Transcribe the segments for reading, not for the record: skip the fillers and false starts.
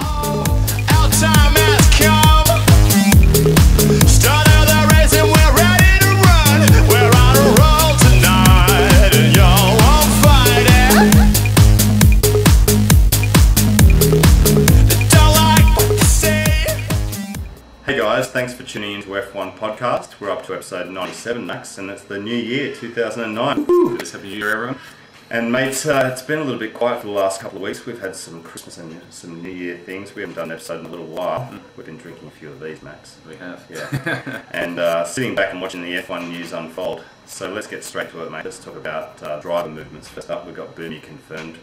Our time has come. Started the race and we're ready to run. We're on a roll tonight, and y'all won't fight it. Don't like what you say. Hey guys, thanks for tuning into F1 Podcast. We're up to episode 97, Max, and it's the new year, 2009. Woo! Just happy New Year, everyone. And mate, it's been a little bit quiet for the last couple of weeks. We've had some Christmas and some New Year things. We haven't done an episode in a little while. We've been drinking a few of these, Max. We have. Yeah. And sitting back and watching the F1 news unfold. So let's get straight to it, mate. Let's talk about driver movements. First up, we've got Buemi confirmed.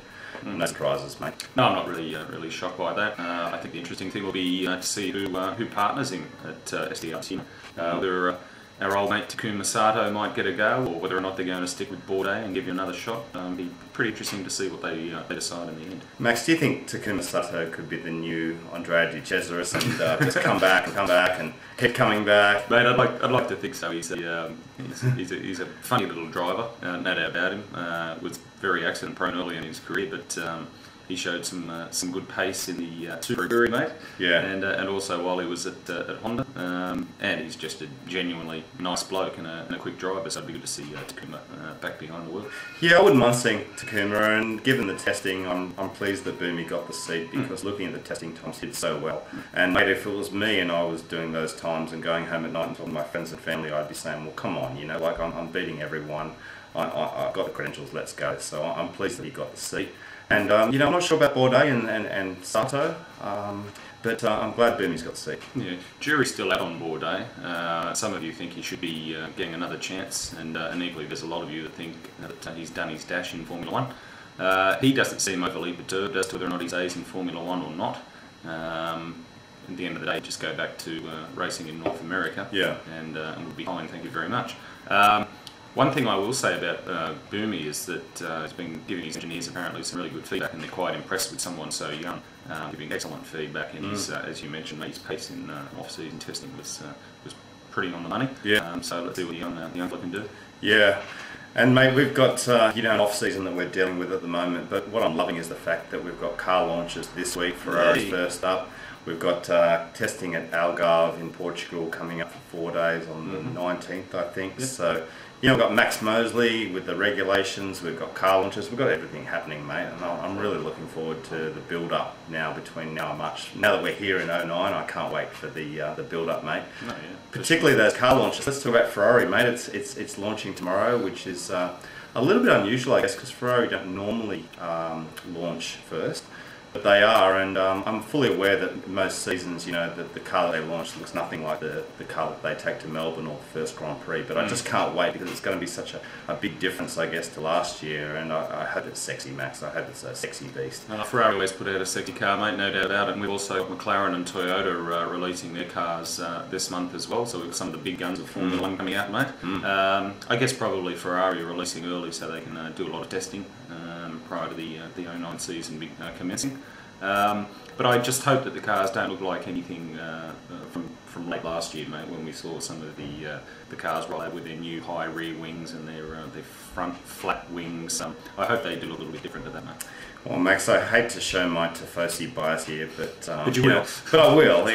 No surprises, mate. No, I'm not really shocked by that. I think the interesting thing will be to see who partners him at SDRT. Whether our old mate Takuma Sato might get a go, or whether or not they're going to stick with Bourdais and give you another shot. It'll be pretty interesting to see what they decide in the end. Max, do you think Takuma Sato could be the new Andrea Di Cesaris and just come back and keep coming back? Mate, I'd like to think so. He's a funny little driver, no doubt about him. Was very accident prone early in his career, but he showed some good pace in the Super Aguri, mate. Yeah. And also while he was at Honda, and he's just a genuinely nice bloke and a quick driver. So it'd be good to see Takuma back behind the wheel. Yeah, I wouldn't mind seeing Takuma, and given the testing, I'm pleased that Buemi got the seat, because looking at the testing times, he did so well. And mate, if it was me and I was doing those times and going home at night and talking to my friends and family, I'd be saying, well, come on, like I'm beating everyone. I've got the credentials, let's go. So I'm pleased that he got the seat. And, I'm not sure about Bourdais and Sato, but I'm glad Buemi's got the seat. Yeah, jury's still out on Bourdais. Some of you think he should be getting another chance, and equally there's a lot of you that think that he's done his dash in Formula 1. He doesn't seem overly perturbed as to whether or not he stays in Formula 1 or not. At the end of the day, just go back to racing in North America, yeah, and we'll be fine, thank you very much. One thing I will say about Buemi is that he's been giving his engineers apparently some really good feedback, and they're quite impressed with someone so young, giving excellent feedback. And his, as you mentioned, his pace in off-season testing was pretty on the money. Yeah. So let's see what the young fella can do. Yeah. And mate, we've got an off-season that we're dealing with at the moment, but what I'm loving is the fact that we've got car launches this week. Ferrari's first up. We've got testing at Algarve in Portugal coming up for 4 days on the 19th, I think. Yep. So, we've got Max Mosley with the regulations, we've got car launches, we've got everything happening, mate. And I'm really looking forward to the build-up now between now and March. Now that we're here in 09, I can't wait for the build-up, mate. Oh, yeah, particularly those car launches. Let's talk about Ferrari, mate. It's launching tomorrow, which is a little bit unusual, I guess, because Ferrari don't normally launch first. But they are, and I'm fully aware that most seasons, the car that they launch looks nothing like the car that they take to Melbourne or the first Grand Prix. But I just can't wait, because it's going to be such a big difference, I guess, to last year. And I hope it's sexy, Max. I hope it's a sexy beast. Ferrari always put out a sexy car, mate, no doubt about it. And we've also got McLaren and Toyota releasing their cars this month as well. So we've got some of the big guns of Formula 1 coming out, mate. I guess probably Ferrari are releasing early so they can do a lot of testing prior to the 09 season commencing. But I just hope that the cars don't look like anything from late last year, mate, when we saw some of the cars roll out with their new high rear wings and their front flat wings. I hope they do look a little bit different to that, mate. Well, Max, I hate to show my Tifosi bias here, but you will. But I will.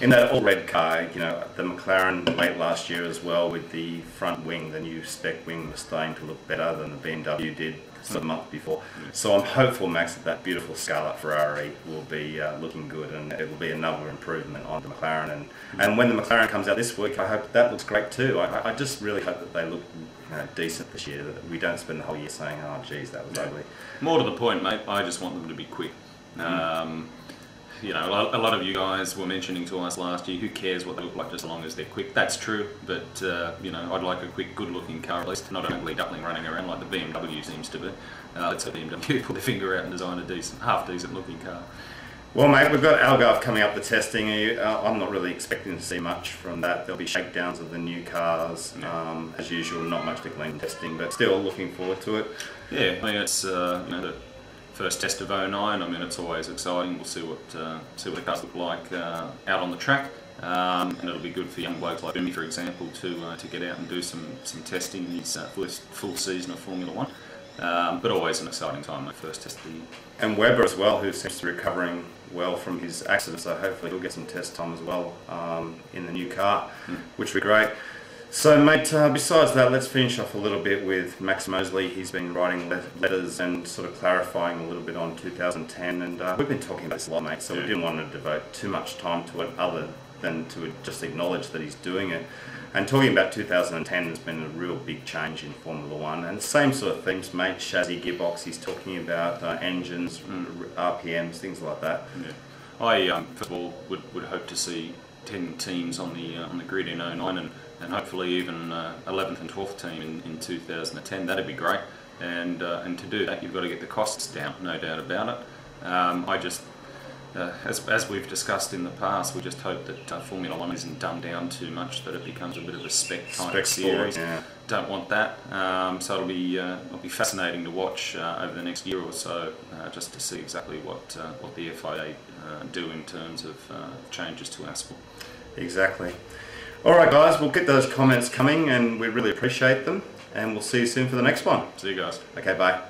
In that all-red car, the McLaren late last year as well, with the front wing, the new spec wing was starting to look better than the BMW did the month before. So I'm hopeful, Max, that beautiful Scarlet Ferrari will be looking good, and it will be another improvement on the McLaren. And when the McLaren comes out this week, I hope that looks great too. I just really hope that they look decent this year, that we don't spend the whole year saying, oh geez, that was ugly. More to the point, mate, I just want them to be quick. A lot of you guys were mentioning to us last year, who cares what they look like just as long as they're quick. That's true, but I'd like a quick, good-looking car, at least not an ugly duckling running around like the BMW seems to be. Let's have BMW put their finger out and design a half-decent-looking car. Well, mate, we've got Algarve coming up, the testing. I'm not really expecting to see much from that. There'll be shakedowns of the new cars, as usual. Not much to glean testing, but still looking forward to it. Yeah, I mean, it's the first test of 09. I mean, it's always exciting. We'll see what the cars look like out on the track. And it'll be good for young blokes like Buemi, for example, to get out and do some testing in his full season of Formula 1. But always an exciting time, my first test of the year. And Webber as well, who seems to be recovering well from his accident, so hopefully he'll get some test time as well in the new car, which would be great. So, mate, besides that, let's finish off a little bit with Max Mosley. He's been writing letters and sort of clarifying a little bit on 2010, and we've been talking about this a lot, mate, so we didn't want to devote too much time to it other than to just acknowledge that he's doing it. And talking about 2010 has been a real big change in Formula One, and same sort of things, mate, chassis, gearbox, he's talking about engines, RPMs, things like that. Yeah. I, first of all, would hope to see 10 teams on the grid in 09 and hopefully even 11th and 12th team in 2010. That'd be great. And to do that, you've got to get the costs down, no doubt about it. I just, as we've discussed in the past, we just hope that Formula One isn't dumbed down too much, that it becomes a bit of a spec type of series. Yeah. Don't want that. So it'll be fascinating to watch over the next year or so, just to see exactly what the FIA do in terms of changes to asphalt. Exactly. All right, guys, we'll get those comments coming, and we really appreciate them, and we'll see you soon for the next one. See you guys. Okay, bye.